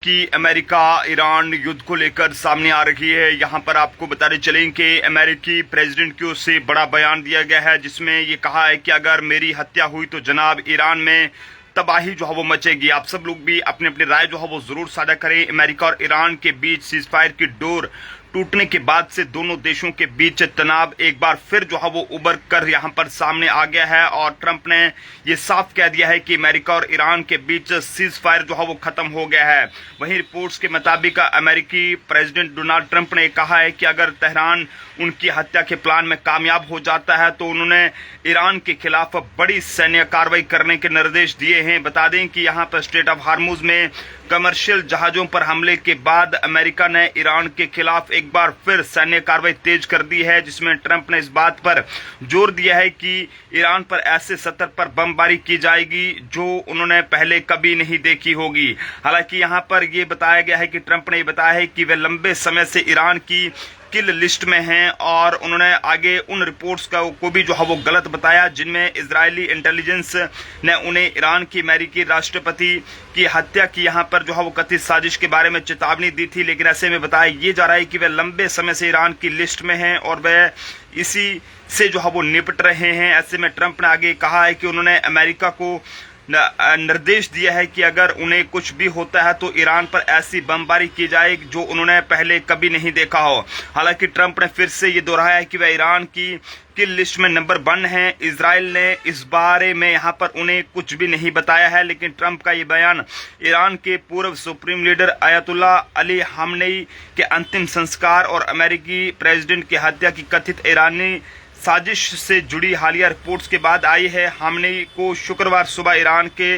कि America Iran युद्ध को लेकर सामने आ रही है। यहां पर आपको बताते चलें कि अमेरिकी प्रेसिडेंट की ओर से बड़ा बयान दिया गया है, जिसमें ये कहा है कि अगर मेरी हत्या हुई तो जनाब ईरान में तबाही जो है वो मचेगी। आप सब लोग भी अपनी अपनी राय जो है वो जरूर साझा करें। अमेरिका और ईरान के बीच सीजफायर की डोर टूटने के बाद से दोनों देशों के बीच तनाव एक बार फिर जो है वो उभर कर यहां पर सामने आ गया है और ट्रंप ने ये साफ कह दिया है कि अमेरिका और ईरान के बीच सीज फायर जो है वो खत्म हो गया है। वहीं रिपोर्ट्स के मुताबिक अमेरिकी प्रेसिडेंट डोनाल्ड ट्रंप ने कहा है कि अगर तेहरान उनकी हत्या के प्लान में कामयाब हो जाता है तो उन्होंने ईरान के खिलाफ बड़ी सैन्य कार्रवाई करने के निर्देश दिए हैं। बता दें कि यहां पर स्ट्रेट ऑफ हार्मुज में कमर्शियल जहाजों पर हमले के बाद अमेरिका ने ईरान के खिलाफ एक बार फिर सैन्य कार्रवाई तेज कर दी है, जिसमें ट्रंप ने इस बात पर जोर दिया है कि ईरान पर ऐसे स्तर पर बमबारी की जाएगी जो उन्होंने पहले कभी नहीं देखी होगी। हालांकि यहां पर यह बताया गया है कि ट्रंप ने यह बताया है कि वे लंबे समय से ईरान की किल लिस्ट में हैं और उन्होंने आगे उन रिपोर्ट्स को भी जो है वो गलत बताया, जिनमें इजरायली इंटेलिजेंस ने उन्हें ईरान की अमेरिकी राष्ट्रपति की हत्या की यहां पर जो है वो कथित साजिश के बारे में चेतावनी दी थी। लेकिन ऐसे में बताया ये जा रहा है कि वे लंबे समय से ईरान की लिस्ट में हैं और वे इसी से जो है वो निपट रहे हैं। ऐसे में ट्रंप ने आगे कहा है कि उन्होंने अमेरिका को निर्देश दिया है कि अगर उन्हें कुछ भी होता है तो ईरान पर ऐसी बमबारी की जाए जो उन्होंने पहले कभी नहीं देखा हो। हालांकि ट्रंप ने फिर से ये दोहराया है कि वह ईरान की किल लिस्ट में नंबर 1 है। इजराइल ने इस बारे में यहां पर उन्हें कुछ भी नहीं बताया है, लेकिन ट्रंप का ये बयान ईरान के पूर्व सुप्रीम लीडर अयतुल्ला अली खामेनी के अंतिम संस्कार और अमेरिकी प्रेसिडेंट की हत्या की कथित ईरानी साजिश से जुड़ी हालिया रिपोर्ट्स के बाद आई है। खामेनी को शुक्रवार सुबह ईरान के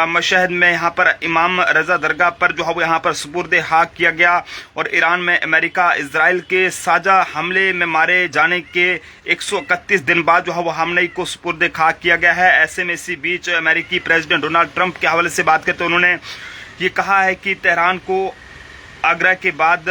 मशहद में यहाँ पर इमाम रजा दरगाह पर जो है वो यहाँ पर सुपुर्द खाक किया गया और ईरान में अमेरिका इजराइल के साझा हमले में मारे जाने के 131 दिन बाद जो है वो खामेनी को सुपुर्द खाक किया गया है। ऐसे में इसी बीच अमेरिकी प्रेसिडेंट डोनाल्ड ट्रंप के हवाले से बात करते उन्होंने ये कहा है कि तेहरान को आगरा के बाद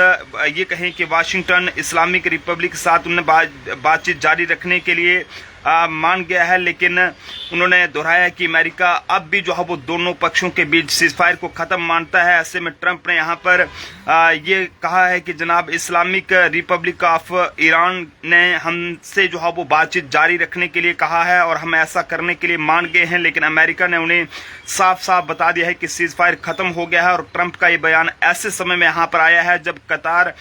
ये कहें कि वाशिंगटन इस्लामिक रिपब्लिक के साथ उन्होंने बातचीत जारी रखने के लिए मान गया है, लेकिन उन्होंने दोहराया कि अमेरिका अब भी जो है वो दोनों पक्षों के बीच सीजफायर को खत्म मानता है। ऐसे में ट्रंप ने यहाँ पर ये कहा है कि जनाब इस्लामिक रिपब्लिक ऑफ ईरान ने हमसे जो है वो बातचीत जारी रखने के लिए कहा है और हम ऐसा करने के लिए मान गए हैं, लेकिन अमेरिका ने उन्हें साफ साफ बता दिया है कि सीजफायर खत्म हो गया है। और ट्रंप का ये बयान ऐसे समय में यहाँ पर आया है जब कतार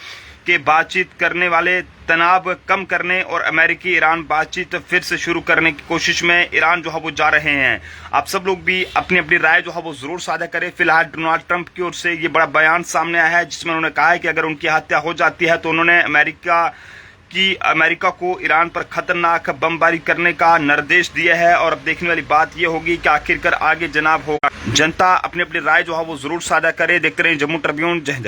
के बातचीत करने वाले तनाव कम करने और अमेरिकी ईरान बातचीत फिर से शुरू करने की कोशिश में ईरान जो है वो जा रहे हैं। आप सब लोग भी अपनी अपनी राय जो है वो जरूर साझा करें। फिलहाल डोनाल्ड ट्रंप की ओर से ये बड़ा बयान सामने आया है, जिसमें उन्होंने कहा है कि अगर उनकी हत्या हो जाती है तो उन्होंने अमेरिका को ईरान पर खतरनाक बमबारी करने का निर्देश दिया है। और अब देखने वाली बात यह होगी कि आखिरकार आगे जनाब होगा। जनता अपनी अपनी राय जो है वो जरूर साझा करे। देखते रहे जम्मू ट्रिब्यून। जय हिंद।